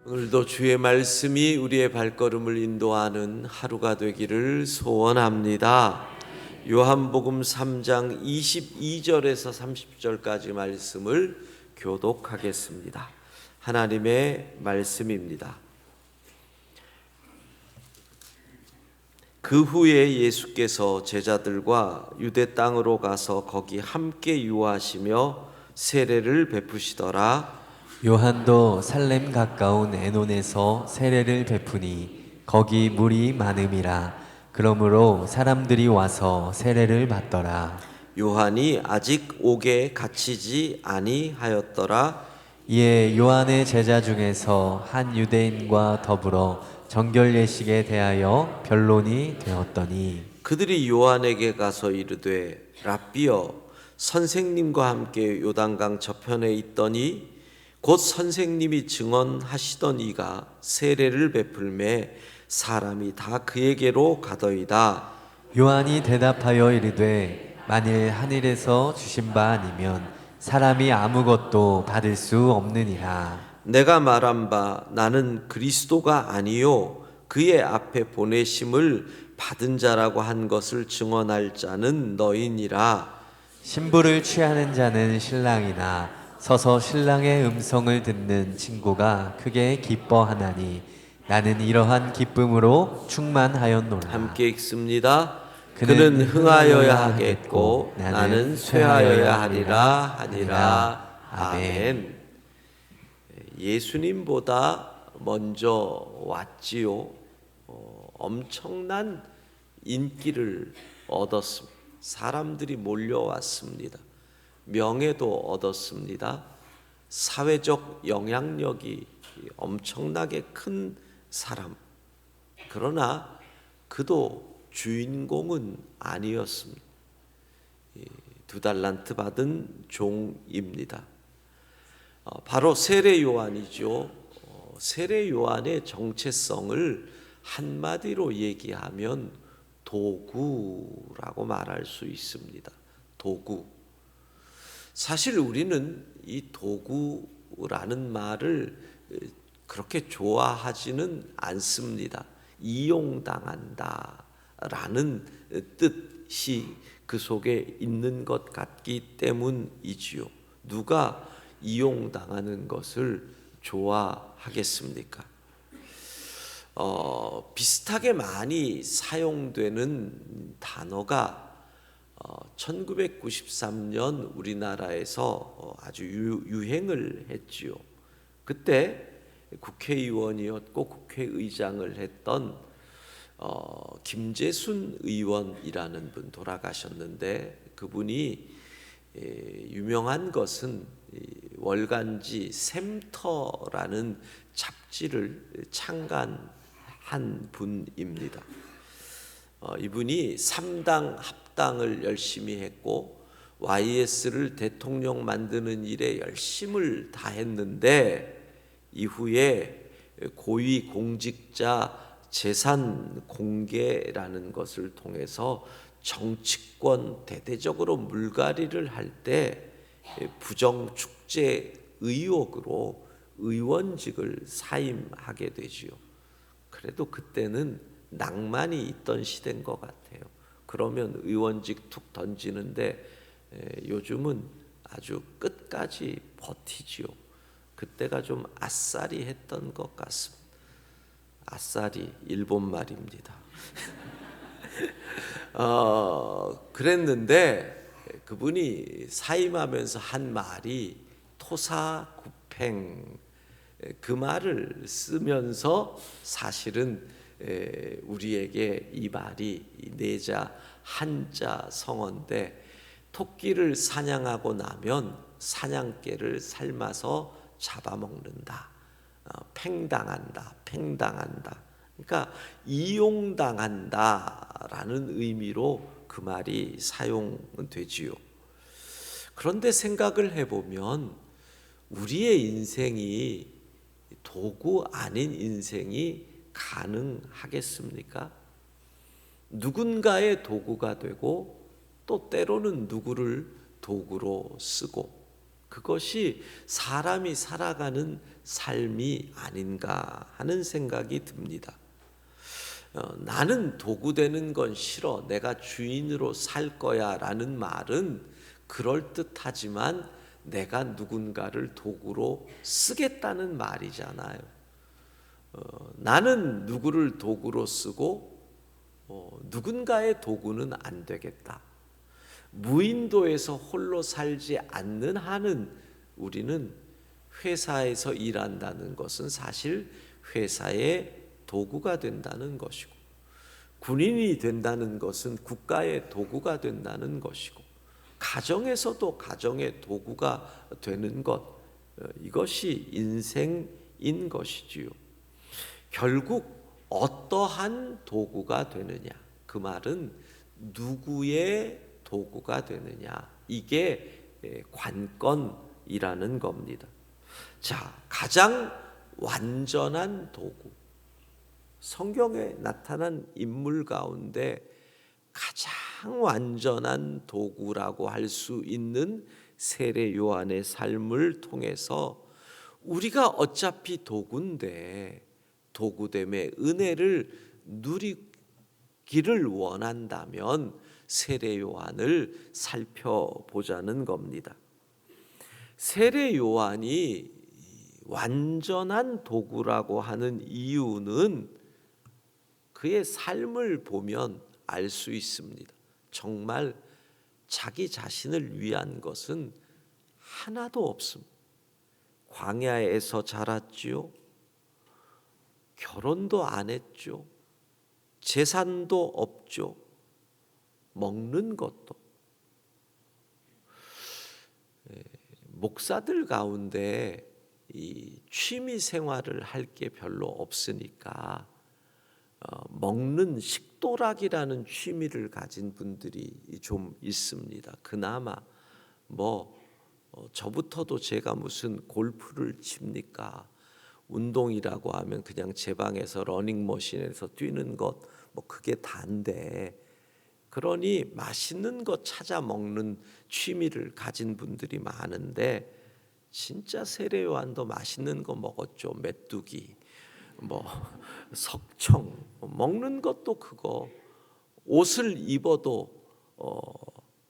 오늘도 주의 말씀이 우리의 발걸음을 인도하는 하루가 되기를 소원합니다. 요한복음 3장 22절에서 30절까지 말씀을 교독하겠습니다. 하나님의 말씀입니다. 그 후에 예수께서 제자들과 유대 땅으로 가서 거기 함께 유하시며 세례를 베푸시더라. 요한도 살렘 가까운 에논에서 세례를 베푸니 거기 물이 많음이라. 그러므로 사람들이 와서 세례를 받더라. 요한이 아직 옥에 갇히지 아니하였더라. 이에 요한의 제자 중에서 한 유대인과 더불어 정결 예식에 대하여 변론이 되었더니 그들이 요한에게 가서 이르되 랍비여 선생님과 함께 요단강 저편에 있더니 곧 선생님이 증언하시던 이가 세례를 베풀매 사람이 다 그에게로 가더이다. 요한이 대답하여 이르되 만일 하늘에서 주신 바 아니면 사람이 아무것도 받을 수 없느니라. 내가 말한 바 나는 그리스도가 아니요 그의 앞에 보내심을 받은 자라고 한 것을 증언할 자는 너희니라. 신부를 취하는 자는 신랑이나 서서 신랑의 음성을 듣는 친구가 크게 기뻐하나니 나는 이러한 기쁨으로 충만하였노라. 함께 읽습니다. 그는 흥하여야 하겠고 나는 쇠하여야 하니라. 아멘. 예수님보다 먼저 왔지요. 엄청난 인기를 얻었습니다. 사람들이 몰려왔습니다. 명예도 얻었습니다. 사회적 영향력이 엄청나게 큰 사람. 그러나 그도 주인공은 아니었습니다. 2달란트 받은 종입니다. 바로 세례 요한이죠. 세례 요한의 정체성을 한마디로 얘기하면 도구라고 말할 수 있습니다. 도구. 사실 우리는 이 도구라는 말을 그렇게 좋아하지는 않습니다. 이용당한다 라는 뜻이 그 속에 있는 것 같기 때문이지요. 누가 이용당하는 것을 좋아하겠습니까? 비슷하게 많이 사용되는 단어가 1993년 우리나라에서 아주 유행을 했지요. 그때 국회의원이었고 국회의장을 했던 김재순 의원이라는 분 돌아가셨는데 그분이 유명한 것은 월간지 샘터라는 잡지를 창간한 분입니다. 이분이 3당 합당을 열심히 했고 YS를 대통령 만드는 일에 열심을 다했는데 이후에 고위공직자 재산 공개라는 것을 통해서 정치권 대대적으로 물갈이를 할 때 부정축제 의혹으로 의원직을 사임하게 되지요. 그래도 그때는 낭만이 있던 시대인 것 같아요. 그러면 의원직 툭 던지는데 요즘은 아주 끝까지 버티지요. 그때가 좀 아싸리 했던 것 같습니다. 아싸리 일본 말입니다. 그랬는데 그분이 사임하면서 한 말이 토사구팽, 그 말을 쓰면서 사실은 우리에게 이 말이 내자 한자 성어인데 토끼를 사냥하고 나면 사냥개를 삶아서 잡아먹는다. 팽당한다. 그러니까 이용당한다라는 의미로 그 말이 사용되지요. 그런데 생각을 해보면 우리의 인생이 도구 아닌 인생이 가능하겠습니까? 누군가의 도구가 되고 또 때로는 누구를 도구로 쓰고 그것이 사람이 살아가는 삶이 아닌가 하는 생각이 듭니다. 나는 도구 되는 건 싫어, 내가 주인으로 살 거야 라는 말은 그럴듯하지만 내가 누군가를 도구로 쓰겠다는 말이잖아요. 나는 누구를 도구로 쓰고 누군가의 도구는 안 되겠다. 무인도에서 홀로 살지 않는 한은 우리는 회사에서 일한다는 것은 사실 회사의 도구가 된다는 것이고, 군인이 된다는 것은 국가의 도구가 된다는 것이고, 가정에서도 가정의 도구가 되는 것, 이것이 인생인 것이지요. 결국 어떠한 도구가 되느냐, 그 말은 누구의 도구가 되느냐, 이게 관건이라는 겁니다. 자, 가장 완전한 도구, 성경에 나타난 인물 가운데 가장 완전한 도구라고 할 수 있는 세례 요한의 삶을 통해서 우리가 어차피 도구인데 도구됨의 은혜를 누리기를 원한다면 세례 요한을 살펴보자는 겁니다. 세례 요한이 완전한 도구라고 하는 이유는 그의 삶을 보면 알 수 있습니다. 정말 자기 자신을 위한 것은 하나도 없습니다. 광야에서 자랐지요. 결혼도 안 했죠. 재산도 없죠. 먹는 것도. 목사들 가운데 이 취미 생활을 할 게 별로 없으니까 먹는 식도락이라는 취미를 가진 분들이 좀 있습니다. 그나마 저부터도 제가 무슨 골프를 칩니까? 운동이라고 하면 그냥 제 방에서 러닝머신에서 뛰는 것, 그게 다인데, 그러니 맛있는 것 찾아 먹는 취미를 가진 분들이 많은데, 진짜 세례 요한도 맛있는 거 먹었죠. 메뚜기, 석청, 먹는 것도 그거. 옷을 입어도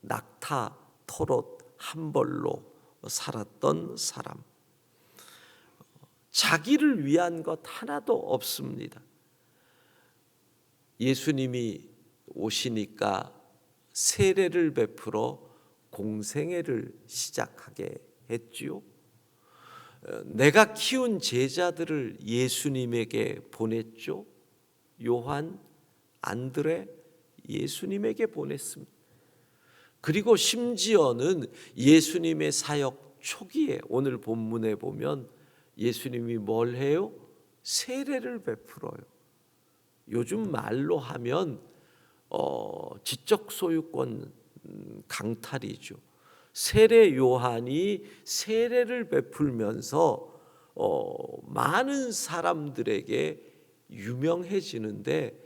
낙타, 털옷 한 벌로 살았던 사람. 자기를 위한 것 하나도 없습니다. 예수님이 오시니까 세례를 베풀어 공생애를 시작하게 했지요. 내가 키운 제자들을 예수님에게 보냈죠. 요한, 안드레, 예수님에게 보냈습니다. 그리고 심지어는 예수님의 사역 초기에 오늘 본문에 보면 예수님이 뭘 해요? 세례를 베풀어요. 요즘 말로 하면 지적 소유권 강탈이죠. 세례 요한이 세례를 베풀면서 많은 사람들에게 유명해지는데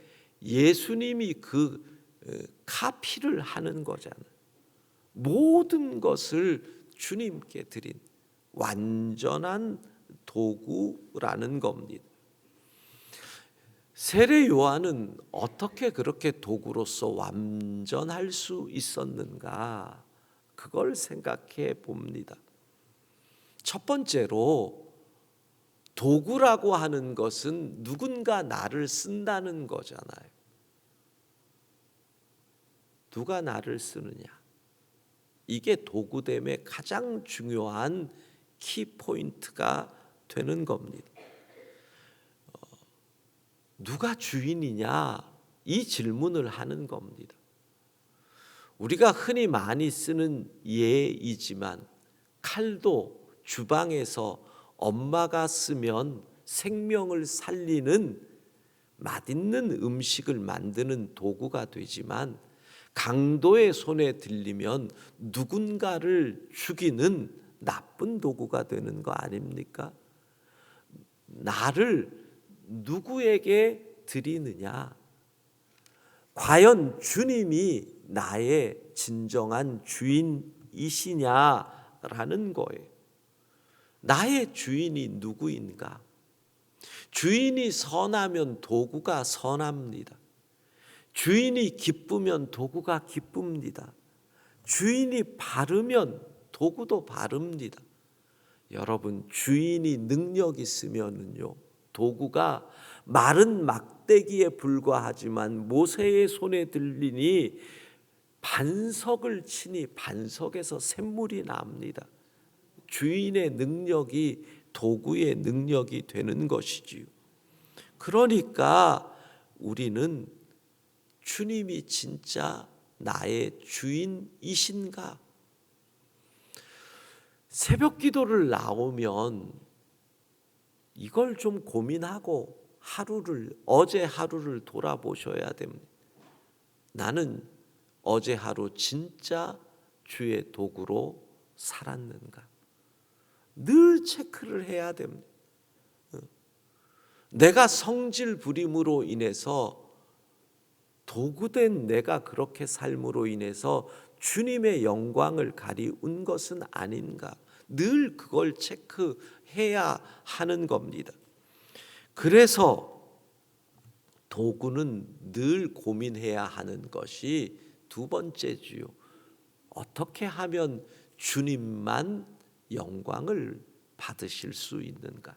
예수님이 그 카피를 하는 거잖아요. 모든 것을 주님께 드린 완전한 도구라는 겁니다. 세례 요한은 어떻게 그렇게 도구로서 완전할 수 있었는가? 그걸 생각해 봅니다. 첫 번째로 도구라고 하는 것은 누군가 나를 쓴다는 거잖아요. 누가 나를 쓰느냐? 이게 도구됨의 가장 중요한 키포인트가 되는 겁니다. 누가 주인이냐? 이 질문을 하는 겁니다. 우리가 흔히 많이 쓰는 예이지만 칼도 주방에서 엄마가 쓰면 생명을 살리는 맛있는 음식을 만드는 도구가 되지만 강도의 손에 들리면 누군가를 죽이는 나쁜 도구가 되는 거 아닙니까? 나를 누구에게 드리느냐? 과연 주님이 나의 진정한 주인이시냐라는 거예요. 나의 주인이 누구인가? 주인이 선하면 도구가 선합니다. 주인이 기쁘면 도구가 기쁩니다. 주인이 바르면 도구도 바릅니다. 여러분, 주인이 능력 있으면요, 도구가 마른 막대기에 불과하지만 모세의 손에 들리니 반석을 치니 반석에서 샘물이 납니다. 주인의 능력이 도구의 능력이 되는 것이지요. 그러니까 우리는 주님이 진짜 나의 주인이신가? 새벽 기도를 나오면 이걸 좀 고민하고 어제 하루를 돌아보셔야 됩니다. 나는 어제 하루 진짜 주의 도구로 살았는가? 늘 체크를 해야 됩니다. 내가 성질 부림으로 인해서 도구된 내가 그렇게 삶으로 인해서 주님의 영광을 가리운 것은 아닌가? 늘 그걸 체크해야 하는 겁니다. 그래서 도구는 늘 고민해야 하는 것이 두 번째지요. 어떻게 하면 주님만 영광을 받으실 수 있는가?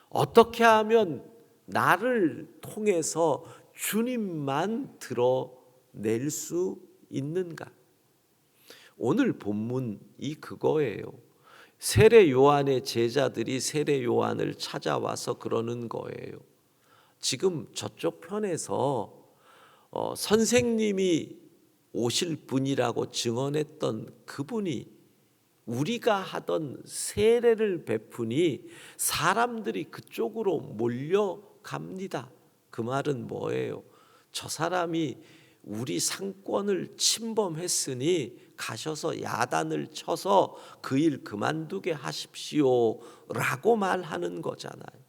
어떻게 하면 나를 통해서 주님만 드러낼 수 있는가? 오늘 본문이 그거예요. 세례 요한의 제자들이 세례 요한을 찾아와서 그러는 거예요. 지금 저쪽 편에서 선생님이 오실 분이라고 증언했던 그분이 우리가 하던 세례를 베푸니 사람들이 그쪽으로 몰려갑니다. 그 말은 뭐예요? 저 사람이 우리 상권을 침범했으니 가셔서 야단을 쳐서 그 일 그만두게 하십시오 라고 말하는 거잖아요.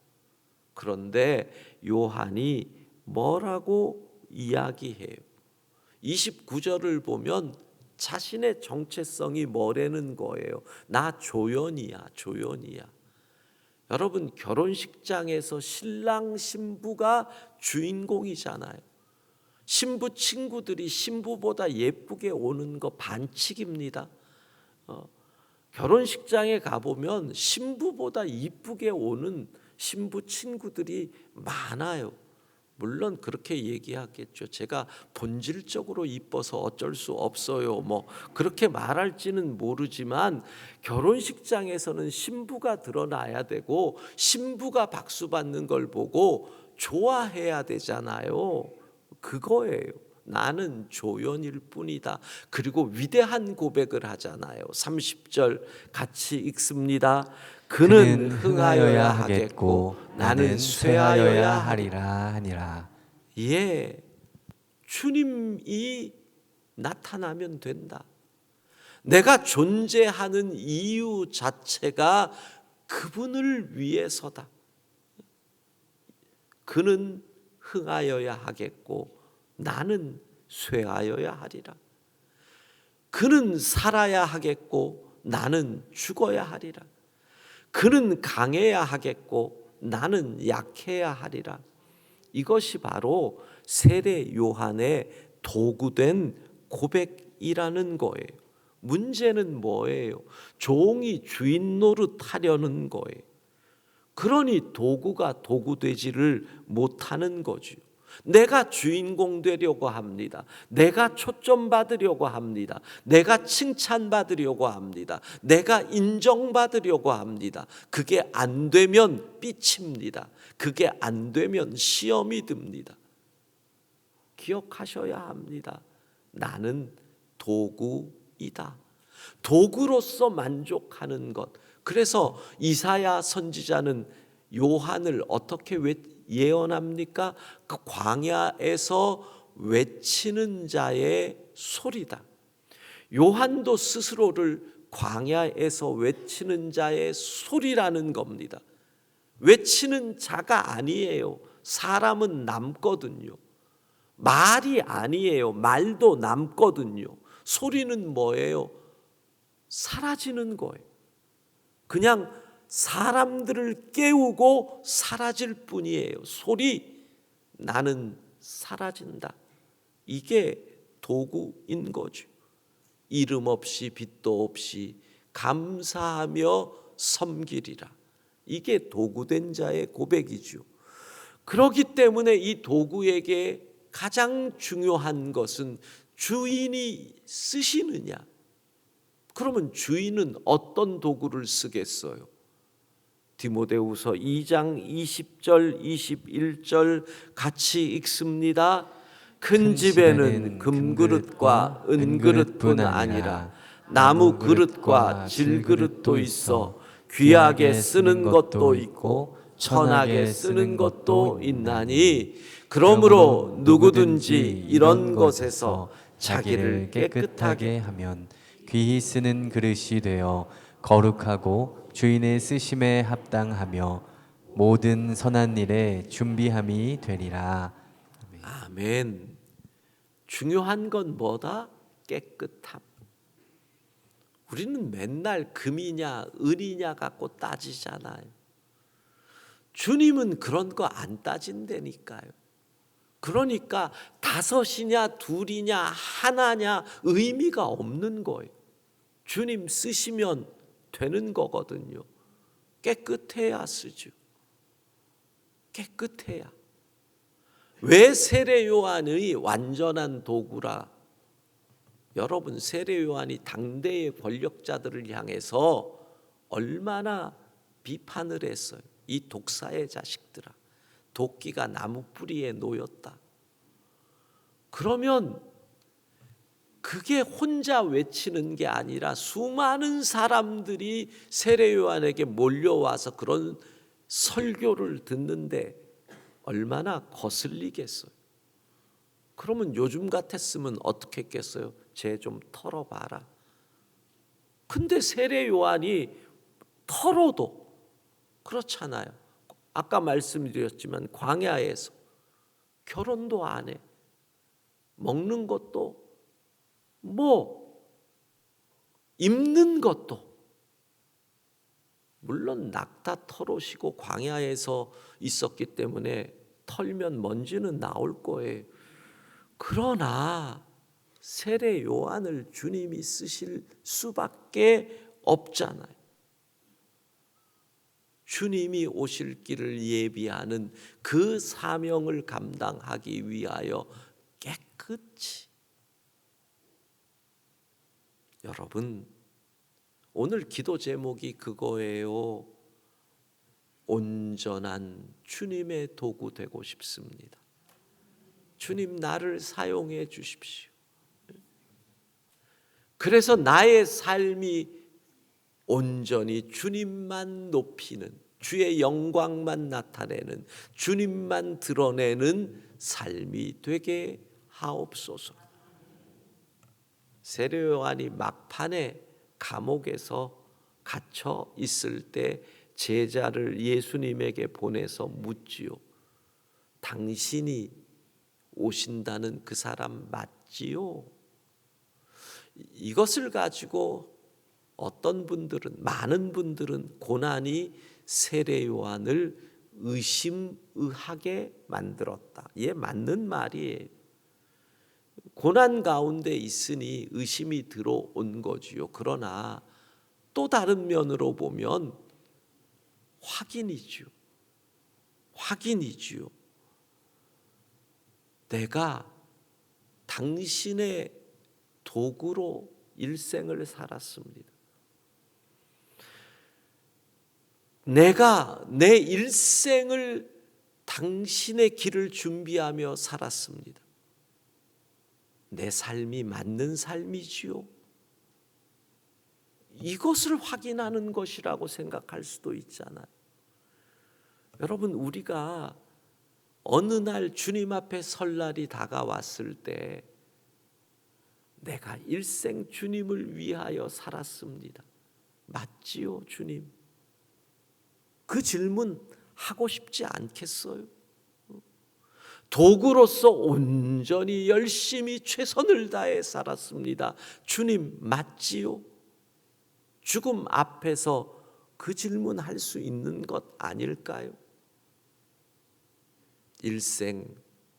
그런데 요한이 뭐라고 이야기해요? 29절을 보면 자신의 정체성이 뭐라는 거예요? 나 조연이야, 조연이야. 여러분, 결혼식장에서 신랑 신부가 주인공이잖아요. 신부 친구들이 신부보다 예쁘게 오는 거 반칙입니다. 결혼식장에 가보면 신부보다 이쁘게 오는 신부 친구들이 많아요. 물론 그렇게 얘기하겠죠. 제가 본질적으로 이뻐서 어쩔 수 없어요. 뭐 그렇게 말할지는 모르지만 결혼식장에서는 신부가 드러나야 되고 신부가 박수 받는 걸 보고 좋아해야 되잖아요. 그거예요. 나는 조연일 뿐이다. 그리고 위대한 고백을 하잖아요. 30절 같이 읽습니다. 그는 흥하여야 하겠고 나는 쇠하여야 하리라 하니라. 예, 주님이 나타나면 된다. 내가 존재하는 이유 자체가 그분을 위해서다. 그는 흥하여야 하겠고 나는 쇠하여야 하리라. 그는 살아야 하겠고 나는 죽어야 하리라. 그는 강해야 하겠고 나는 약해야 하리라. 이것이 바로 세례 요한의 도구된 고백이라는 거예요. 문제는 뭐예요? 종이 주인 노릇하려는 거예요. 그러니 도구가 도구되지를 못하는 거죠. 내가 주인공 되려고 합니다. 내가 초점 받으려고 합니다. 내가 칭찬받으려고 합니다. 내가 인정받으려고 합니다. 그게 안 되면 삐칩니다. 그게 안 되면 시험이 듭니다. 기억하셔야 합니다. 나는 도구이다. 도구로서 만족하는 것. 그래서 이사야 선지자는 요한을 어떻게 예언합니까? 그 광야에서 외치는 자의 소리다. 요한도 스스로를 광야에서 외치는 자의 소리라는 겁니다. 외치는 자가 아니에요. 사람은 남거든요. 말이 아니에요. 말도 남거든요. 소리는 뭐예요? 사라지는 거예요. 그냥 사람들을 깨우고 사라질 뿐이에요. 소리 나는 사라진다. 이게 도구인 거죠. 이름 없이 빛도 없이 감사하며 섬기리라. 이게 도구된 자의 고백이죠. 그렇기 때문에 이 도구에게 가장 중요한 것은 주인이 쓰시느냐. 그러면 주인은 어떤 도구를 쓰겠어요? 디모데후서 2장 20절 21절 같이 읽습니다. 큰 집에는 금그릇과 은그릇뿐 아니라 나무 그릇과 질그릇도 있어 귀하게 쓰는 것도 있고 천하게 쓰는 것도 있나니 그러므로 누구든지 이런 것에서 자기를 깨끗하게 하면 귀히 쓰는 그릇이 되어 거룩하고 주인의 쓰심에 합당하며 모든 선한 일에 준비함이 되리라. 아멘. 중요한 건 뭐다? 깨끗함. 우리는 맨날 금이냐 은이냐 갖고 따지잖아요. 주님은 그런 거 안 따진다니까요. 그러니까 다섯이냐 둘이냐 하나냐 의미가 없는 거예요. 주님 쓰시면 되는 거거든요. 깨끗해야 쓰죠. 깨끗해야. 왜 세례 요한의 완전한 도구라? 여러분, 세례 요한이 당대의 권력자들을 향해서 얼마나 비판을 했어요. 이 독사의 자식들아, 도끼가 나무 뿌리에 놓였다. 그러면 그게 혼자 외치는 게 아니라 수많은 사람들이 세례 요한에게 몰려와서 그런 설교를 듣는데 얼마나 거슬리겠어요. 그러면 요즘 같았으면 어떻게 했겠어요? 쟤 좀 털어봐라. 근데 세례 요한이 털어도 그렇잖아요. 아까 말씀드렸지만 광야에서 결혼도 안 해. 먹는 것도 입는 것도 물론 낙타 털옷이고 광야에서 있었기 때문에 털면 먼지는 나올 거예요. 그러나 세례 요한을 주님이 쓰실 수밖에 없잖아요. 주님이 오실 길을 예비하는 그 사명을 감당하기 위하여 깨끗이. 여러분, 오늘 기도 제목이 그거예요. 온전한 주님의 도구 되고 싶습니다. 주님, 나를 사용해 주십시오. 그래서 나의 삶이 온전히 주님만 높이는, 주의 영광만 나타내는, 주님만 드러내는 삶이 되게 하옵소서. 세례 요한이 막판에 감옥에서 갇혀 있을 때 제자를 예수님에게 보내서 묻지요. 당신이 오신다는 그 사람 맞지요? 이것을 가지고 어떤 분들은, 많은 분들은 고난이 세례 요한을 의심의하게 만들었다. 이게 맞는 말이에요. 고난 가운데 있으니 의심이 들어온 거지요. 그러나 또 다른 면으로 보면 확인이지요. 확인이지요. 내가 당신의 도구로 일생을 살았습니다. 내가 내 일생을 당신의 길을 준비하며 살았습니다. 내 삶이 맞는 삶이지요. 이것을 확인하는 것이라고 생각할 수도 있잖아요. 여러분, 우리가 어느 날 주님 앞에 설 날이 다가왔을 때 내가 일생 주님을 위하여 살았습니다. 맞지요, 주님? 그 질문 하고 싶지 않겠어요? 도구로서 온전히 열심히 최선을 다해 살았습니다. 주님, 맞지요? 죽음 앞에서 그 질문 할 수 있는 것 아닐까요? 일생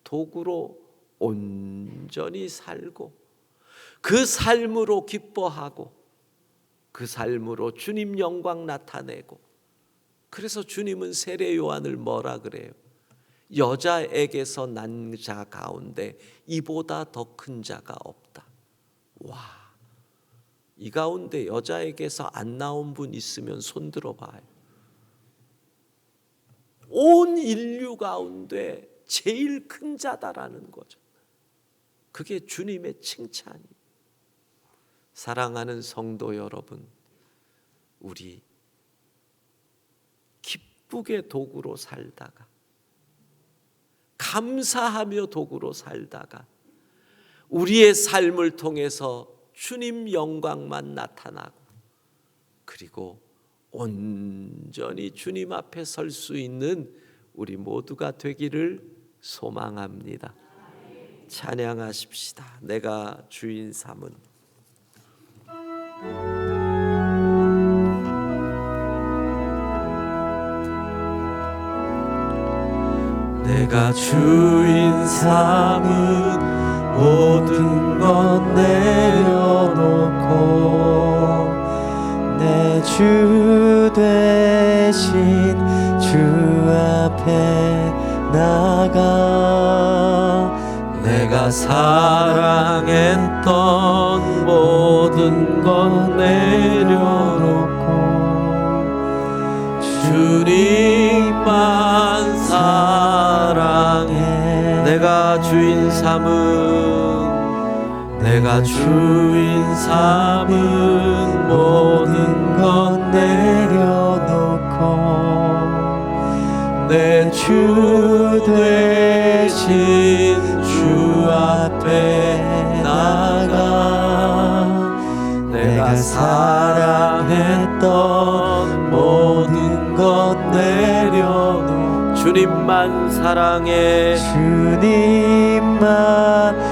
도구로 온전히 살고 그 삶으로 기뻐하고 그 삶으로 주님 영광 나타내고, 그래서 주님은 세례 요한을 뭐라 그래요? 여자에게서 난 자 가운데 이보다 더 큰 자가 없다. 와, 이 가운데 여자에게서 안 나온 분 있으면 손 들어봐요. 온 인류 가운데 제일 큰 자다라는 거죠. 그게 주님의 칭찬이에요. 사랑하는 성도 여러분, 우리 기쁘게 도구로 살다가, 감사하며 도구로 살다가, 우리의 삶을 통해서 주님 영광만 나타나고, 그리고 온전히 주님 앞에 설 수 있는 우리 모두가 되기를 소망합니다. 찬양하십시다. 내가 주인 삼은. 내가 주인 삼은 모든 것 내려놓고 내 주 되신 주 앞에 나가 내가 사랑했던 모든 것 내려놓고 주님만 사랑해. 내가 주인 삼은 모든 것 내려놓고 내 주 되신 주 앞에 나가 내가 사랑했던 모든 것 내려놓고 주님만 사랑해. 주님만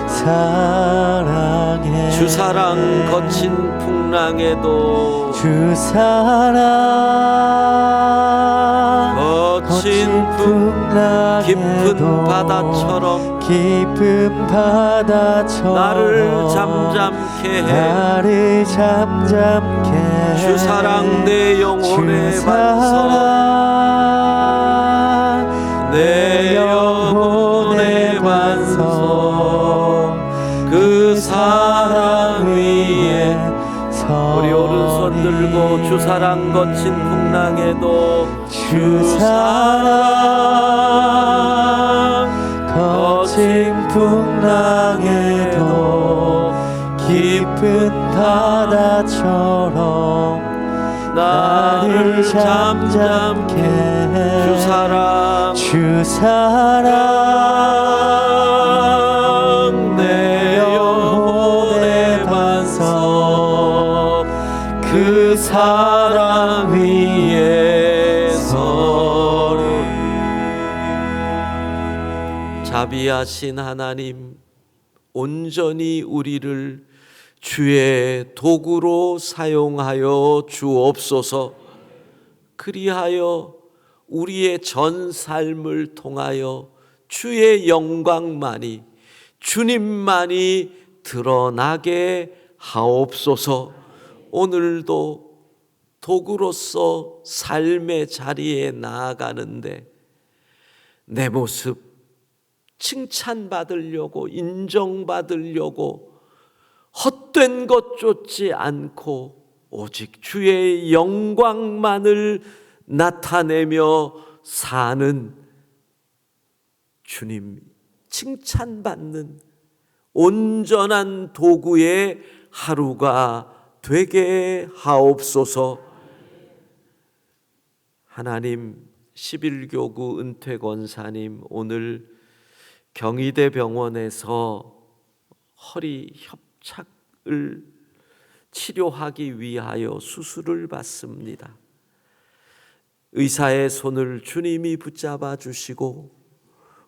사랑해. 주 사랑 거친 풍랑에도 주 사랑 거친 풍랑에도 깊은 바다처럼 나를 잠잠케 해. 주 사랑 내 영혼의 반석, 내 영혼의 반석, 그 사랑 위에 우리 오른손 들고 주 사랑 거친 풍랑에도 주 사랑 거친 풍랑에도 깊은 바다처럼 나를 잠잠케 해. 주 사랑 내 영혼의 반석, 그 사랑 위에 서리. 자비하신 하나님, 온전히 우리를 주의 도구로 사용하여 주옵소서. 그리하여 우리의 전 삶을 통하여 주의 영광만이, 주님만이 드러나게 하옵소서. 오늘도 도구로서 삶의 자리에 나아가는데 내 모습 칭찬받으려고, 인정받으려고 헛된 것 쫓지 않고 오직 주의 영광만을 나타내며 사는, 주님 칭찬받는 온전한 도구의 하루가 되게 하옵소서. 하나님, 11교구 은퇴 권사님 오늘 경희대 병원에서 허리 협착을 치료하기 위하여 수술을 받습니다. 의사의 손을 주님이 붙잡아 주시고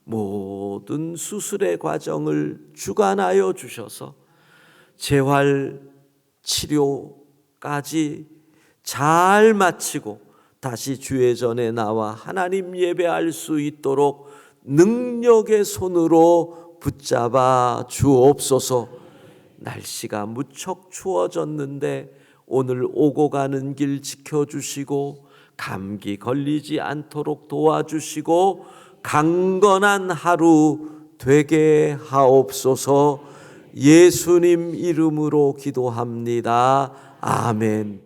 모든 수술의 과정을 주관하여 주셔서 재활 치료까지 잘 마치고 다시 주의 전에 나와 하나님 예배할 수 있도록 능력의 손으로 붙잡아 주옵소서. 날씨가 무척 추워졌는데 오늘 오고 가는 길 지켜주시고 감기 걸리지 않도록 도와주시고 강건한 하루 되게 하옵소서. 예수님 이름으로 기도합니다. 아멘.